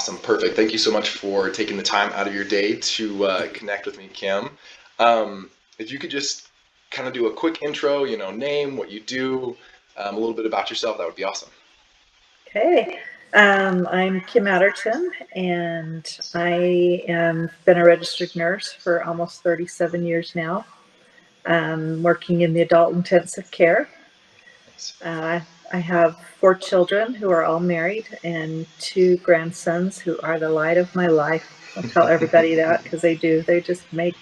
Awesome. Perfect. Thank you so much for taking the time out of your day to connect with me, Kim. If you could just kind of do a quick intro, name, what you do, a little bit about yourself, that would be awesome. Okay. I'm Kim Adderton, and I am been a registered nurse for almost 37 years now, working in the adult intensive care. Thanks. Uh, I have 4 children who are all married and 2 grandsons who are the light of my life. I'll tell everybody that because they do. They just make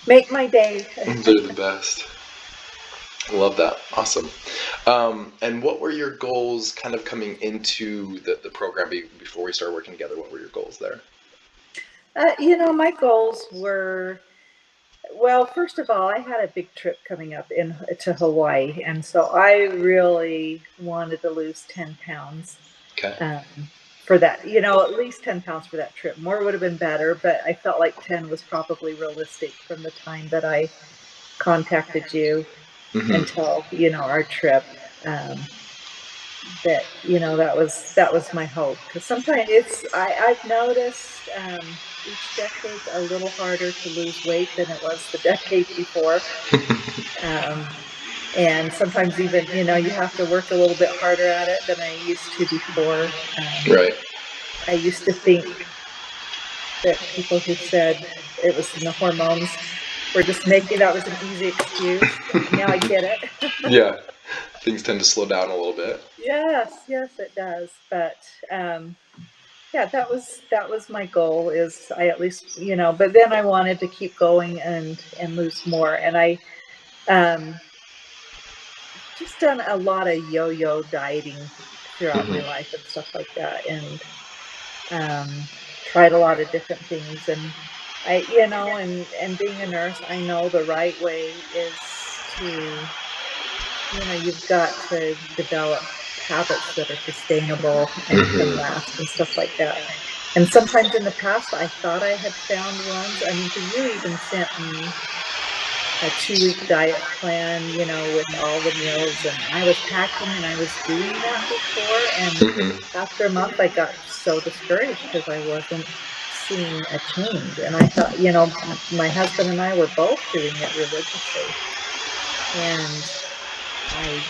my day. They're the best. I love that. Awesome. And what were your goals kind of coming into the program before we started working together? What were your goals there? My goals were. Well, first of all, I had a big trip coming up in to Hawaii, and so I really wanted to lose 10 pounds Okay. for that. At least 10 pounds for that trip. More would have been better, but I felt like 10 was probably realistic from the time that I contacted you Hmm. until our trip. That was my hope, because sometimes I've noticed each decade's a little harder to lose weight than it was the decade before. Um, and sometimes even, you have to work a little bit harder at it than I used to before. Right. I used to think that people who said it was in the hormones were just making that was an easy excuse. Now I get it. Yeah. Things tend to slow down a little bit. Yes, yes, it does. But yeah, that was my goal. Is I at least, but then I wanted to keep going and lose more. And I um just done a lot of yo-yo dieting throughout my Hmm. life and stuff like that, and tried a lot of different things. And and being a nurse, I know the right way is to, you've got to develop habits that are sustainable and can Hmm. last and stuff like that. And sometimes in the past, I thought I had found ones. I mean, because you even sent me a 2-week diet plan, with all the meals, and I was packing and I was doing that before. And Hmm. after a month, I got so discouraged because I wasn't seeing a change. And I thought, my husband and I were both doing it religiously. And I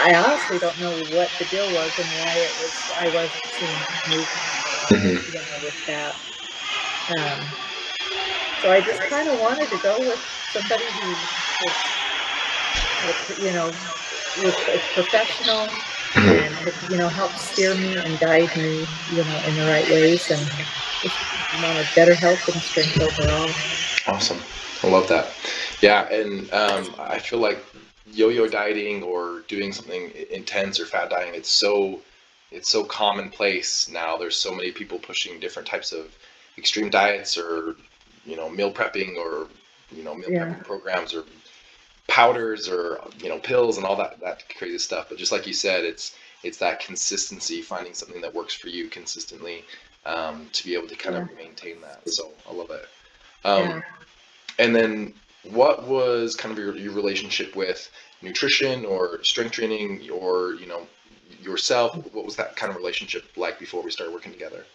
I honestly don't know what the deal was and why I wasn't seeing much movement at all, Hmm. with that. Um, so I just kind of wanted to go with somebody who was had a was a professional Hmm. and could, help steer me and guide me, in the right ways, and just wanted better health and strength overall. Awesome. I love that. Yeah, and I feel like yo-yo dieting or doing something intense or fat dieting, it's so commonplace now. There's so many people pushing different types of extreme diets or meal prepping or meal Yeah, prepping programs or powders or pills and all that crazy stuff. But just like you said, it's that consistency, finding something that works for you consistently, to be able to kind of yeah, maintain that. So I love it. yeah. Um, and then what was kind of your relationship with nutrition or strength training or, yourself? What was that kind of relationship like before we started working together?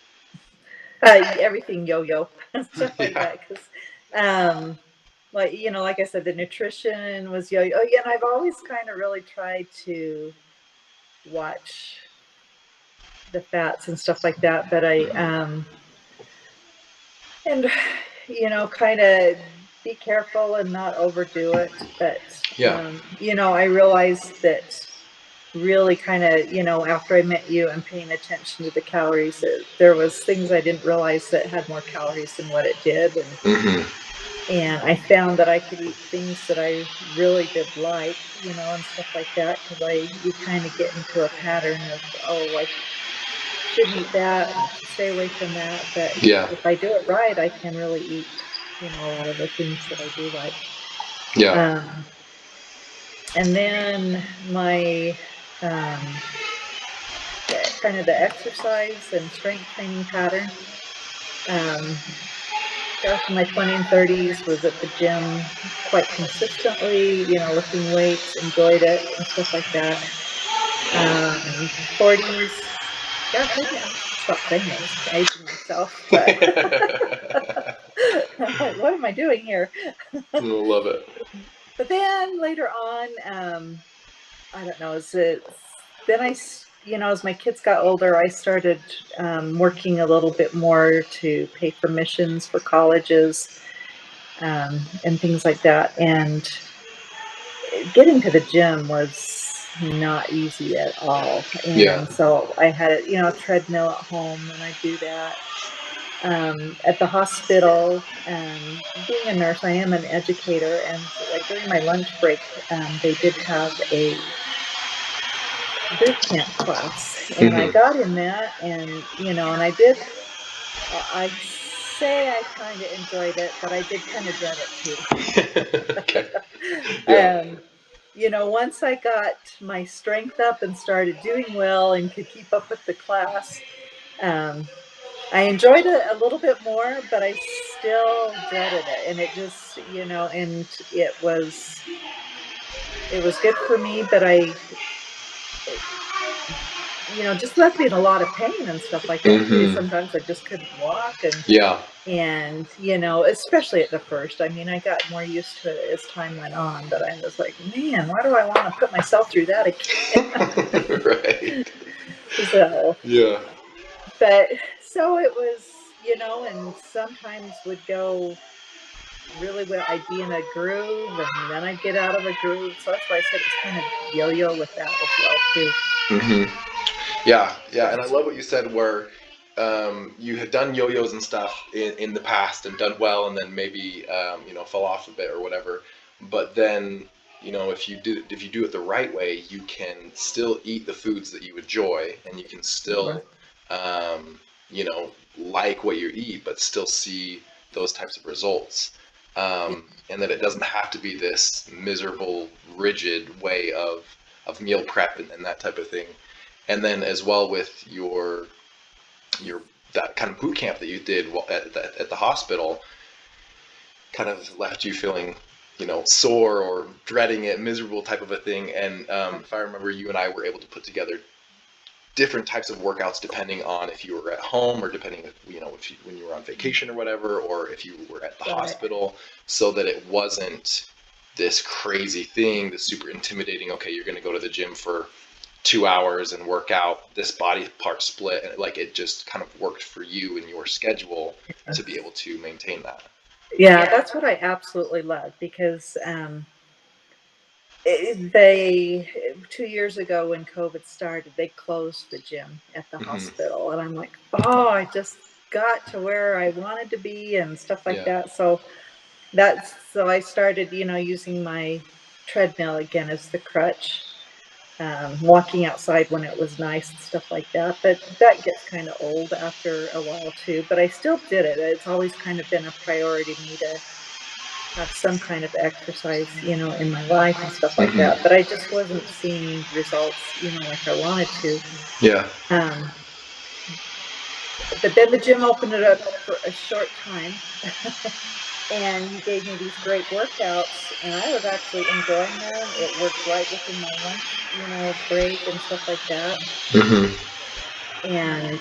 Everything yo-yo stuff like Yeah. that. Because, like I said, the nutrition was yo-yo. Oh, yeah, and I've always kind of really tried to watch the fats and stuff like that. But Hmm. and kind of be careful and not overdo it. But Yeah. I realized that really kind of, after I met you and paying attention to the calories, there was things I didn't realize that had more calories than what it did. Hmm. And I found that I could eat things that I really did like, and stuff like that, because you kind of get into a pattern of, oh, I shouldn't eat that and I should stay away from that. But Yeah. if I do it right, I can really eat, a lot of the things that I do like. Yeah. Um, and then my um, kind of the exercise and strength training pattern. Um, Gosh, in my 20s and 30s, was at the gym quite consistently, lifting weights, enjoyed it and stuff like that. 40s, gosh, maybe stop saying this, I'm aging myself, but I'm like, what am I doing here? I love it. But then later on, I don't know, is it, then as my kids got older, I started working a little bit more to pay for missions for colleges and things like that. And getting to the gym was not easy at all. Yeah. And so I had a treadmill at home, and I do that. At the hospital, being a nurse, I am an educator, and so, like during my lunch break, they did have a boot camp class, and I Hmm. got in that, and I did. I say I kind of enjoyed it, but I did kind of dread it too. Okay. Yeah. um, once I got my strength up and started doing well and could keep up with the class, um, I enjoyed it a little bit more, but I still dreaded it, and it just, and it was good for me, but just left me in a lot of pain and stuff like that too. Hmm. Sometimes I just couldn't walk, and Yeah. and especially at the first. I mean, I got more used to it as time went on, but I was like, man, why do I want to put myself through that Right. again? So, Yeah. but so it was, and sometimes would go really well. I'd be in a groove, and then I'd get out of a groove. So that's why I said it was kind of yo-yo with that as well too. Hmm. Yeah, yeah, and I love what you said where you had done yo-yos and stuff in the past and done well, and then maybe fell off a bit or whatever. But then if you do it the right way, you can still eat the foods that you enjoy, and you can still Right. um, like what you eat, but still see those types of results. And that it doesn't have to be this miserable, rigid way of meal prep and that type of thing. And then as well with your that kind of boot camp that you did at the hospital, kind of left you feeling sore or dreading it, miserable type of a thing. And if I remember, you and I were able to put together different types of workouts depending on if you were at home or depending when you were on vacation or whatever, or if you were at the Right. hospital, so that it wasn't this crazy thing, this super intimidating, okay, you're going to go to the gym for 2 hours and work out this body part split, and like it just kind of worked for you and your schedule to be able to maintain that. Yeah, that's what I absolutely love because they 2 years ago when COVID started, they closed the gym at the Hmm. hospital, and I'm like, oh, I just got to where I wanted to be and stuff like Yeah. that. So I started, using my treadmill again as the crutch, walking outside when it was nice and stuff like that. But that gets kind of old after a while too. But I still did it. It's always kind of been a priority to me to have some kind of exercise, in my life and stuff like Hmm. that. But I just wasn't seeing results, like I wanted to. Yeah. Um, but then the gym opened it up for a short time. And you gave me these great workouts, and I was actually enjoying them. It worked right within my lunch, break and stuff like that. Hmm. And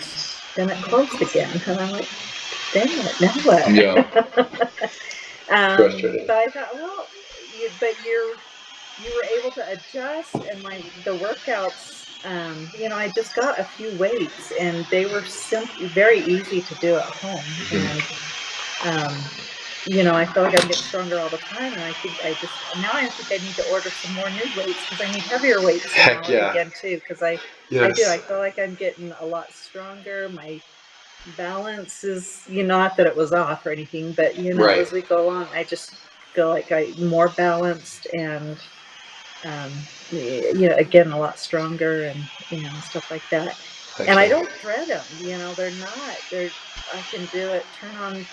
then it closed again, and I'm like, dang it, now what? Yeah. Frustrating. But I thought, well, you were able to adjust, and the workouts. I just got a few weights, and they were very easy to do at home, Hmm. and um, I feel like I'm getting stronger all the time, and I think I think I need to order some more new weights because I need heavier weights Heck now yeah. again too. Because I do. Yes. I feel like I'm getting a lot stronger. My balance is, not that it was off or anything, but Right. as we go along, I just feel like I'm more balanced and again a lot stronger and stuff like that. Heck And I yeah. don't dread them. They're not. They're I can do it. Turn on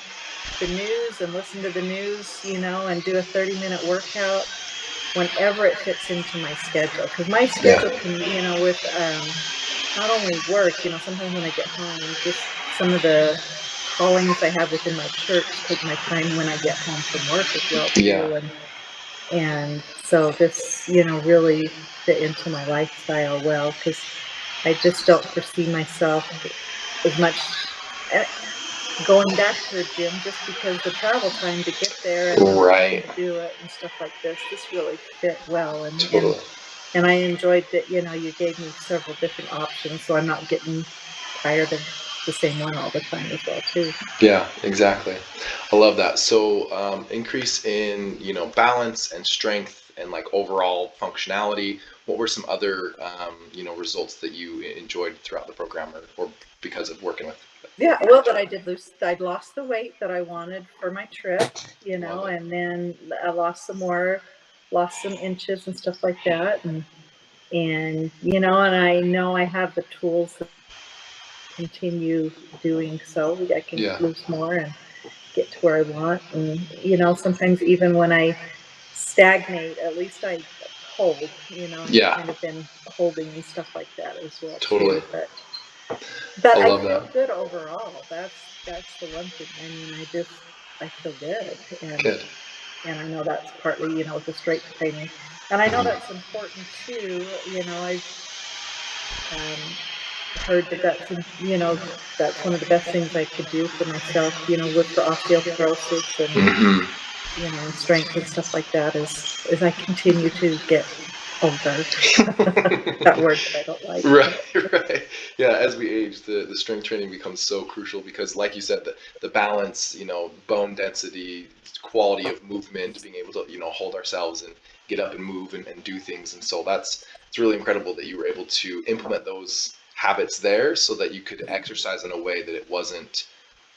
the news and listen to the news, and do a 30-minute workout whenever it fits into my schedule. Because my Yeah. schedule can, with not only work, sometimes when I get home, just some of the callings I have within my church take my time when I get home from work as well Yeah. too. And so this, really fit into my lifestyle well because I just don't foresee myself. as much eh, going back to the gym just because the travel time to get there and then the time Right. to do it and stuff like this really fit well. Totally. And I enjoyed that, you gave me several different options, so I'm not getting tired of the same one all the time as well too. Yeah, exactly. I love that. So, increase in, balance and strength and like overall functionality. What were some other, results that you enjoyed throughout the program or because of working with? Yeah, well, that I did lose, I'd lost the weight that I wanted for my trip, Love it. and then I lost some more, lost some inches and stuff like that. And I know I have the tools to continue doing so. I can Yeah. lose more and get to where I want. And sometimes even when I stagnate, at least I hold, and Yeah, kind of been holding and stuff like that as well totally. too. But I I love feel that. good overall. That's the one thing. I mean, I feel good, Good. and I know that's partly, with the strength training, and I know that's important too. I've heard that that's one of the best things I could do for myself. With for osteoporosis and Hmm. and strength and stuff like that as I continue to get older. That word that I don't like, Right, but right. Yeah, as we age, the strength training becomes so crucial because, like you said, the balance, bone density, quality of movement, being able to, hold ourselves and get up and move and do things. And so it's really incredible that you were able to implement those habits there so that you could exercise in a way that it wasn't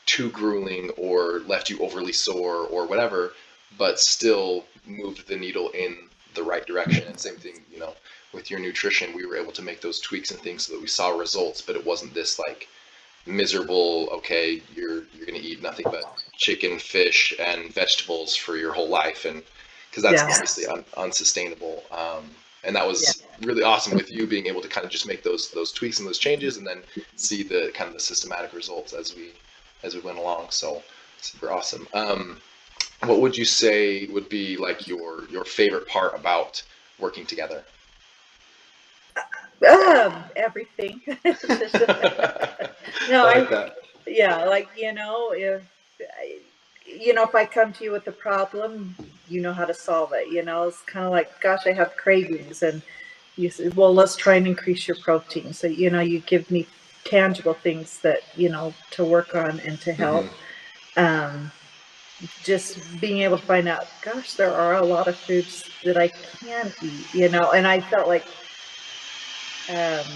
too grueling or left you overly sore or whatever, but still moved the needle in the right direction. And same thing, with your nutrition, we were able to make those tweaks and things so that we saw results, but it wasn't this like miserable, okay, you're going to eat nothing but chicken, fish, and vegetables for your whole life, and because that's yeah, obviously unsustainable. And that yeah, was really awesome with you being able to kind of just make those tweaks and those changes, and then see the kind of the systematic results as we went along. So super awesome. What would you say would be like your favorite part about working together? everything. No, I like that. yeah, like if I come to you with a problem, you know how to solve it. It's kind of like, gosh, I have cravings, and you say, well, let's try and increase your protein. So you give me tangible things that to work on and to Hmm. help. Um, just being able to find out, gosh, there are a lot of foods that I can eat. And I felt like, um,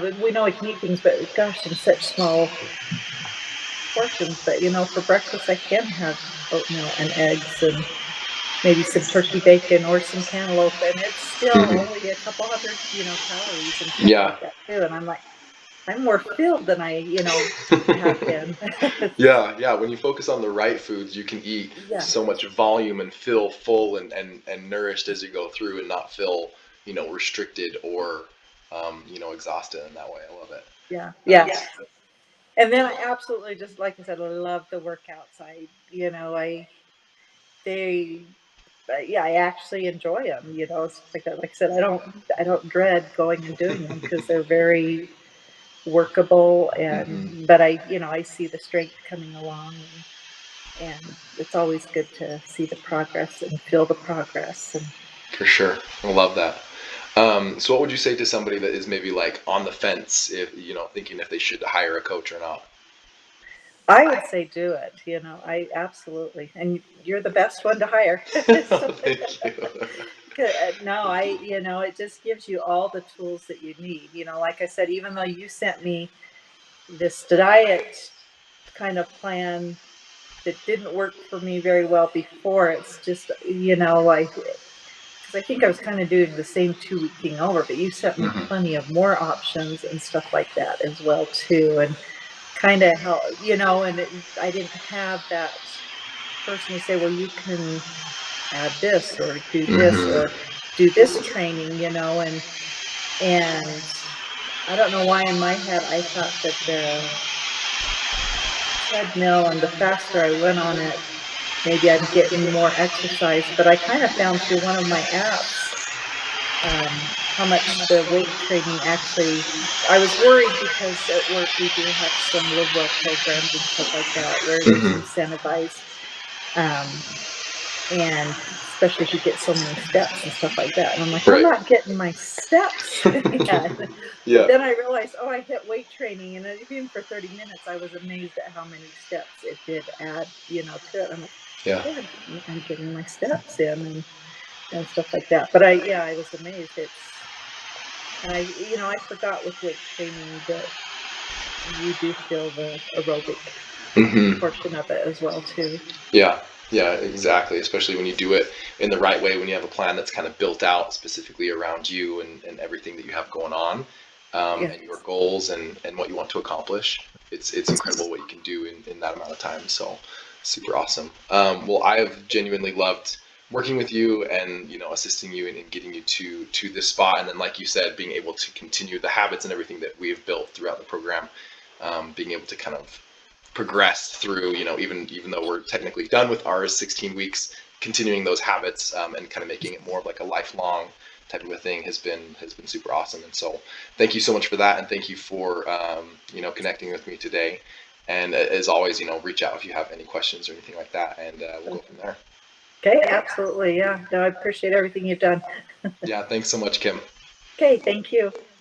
that we know we can eat things, but gosh, in such small portions. But for breakfast, I can have oatmeal and eggs and maybe some turkey bacon or some cantaloupe, and it's still Hmm. only a couple hundred, calories and stuff Yeah. like that too. And I'm like, I'm more filled than I, have been. Yeah, yeah. When you focus on the right foods, you can eat Yeah, so much volume and feel full and nourished as you go through and not feel, restricted or, exhausted in that way. I love it. yeah, Um, yeah. And then I absolutely, just like I said, I love the workouts. They, yeah, I actually enjoy them. It's like I said, I don't dread going and doing them because they're very workable. mhm. But I see the strength coming along, and it's always good to see the progress and feel the progress. And For sure. I love that. So what would you say to somebody that is maybe like on the fence if, thinking if they should hire a coach or not? I would say do it. I absolutely, and you're the best one to hire. So, Thank you. no, it just gives you all the tools that you need. Like I said, even though you sent me this diet kind of plan that didn't work for me very well before, it's just, because I think I was kind of doing the same 2 week thing over, but you sent me Hmm. plenty of more options and stuff like that as well too, and kind of help, and I didn't have that person to say, well, you can add this or do this Hmm. or do this training, and I don't know why in my head I thought that the treadmill and the faster I went on it, maybe I'd get more exercise. But I kind of found through one of my apps, how much the weight training actually, I was worried because at work we do have some live well programs and stuff like that where there's Hmm. incentivized, um, and especially if you get so many steps and stuff like that. And I'm like, I'm Right. not getting my steps yet. But Yeah. then I realized, oh, I hit weight training, and even for 30 minutes, I was amazed at how many steps it did add, to it. I'm like, Yeah. yeah, I'm getting my steps in and stuff like that. But I was amazed. And I forgot with weight training that you do feel the aerobic Hmm. portion of it as well too. Yeah, yeah, exactly. Especially when you do it in the right way, when you have a plan that's kind of built out specifically around you and everything that you have going on, Yeah. and your goals and what you want to accomplish. It's incredible what you can do in that amount of time. So super awesome. Well, I have genuinely loved working with you and assisting you in getting you to this spot. And then, like you said, being able to continue the habits and everything that we've built throughout the program, being able to kind of progressed through, even though we're technically done with ours 16 weeks, continuing those habits, and kind of making it more of like a lifelong type of a thing has been super awesome. And so thank you so much for that. And thank you for, connecting with me today. And as always, reach out if you have any questions or anything like that, and we'll go from there. Okay, absolutely. Yeah. No, I appreciate everything you've done. Yeah. Thanks so much, Kim. Okay, thank you.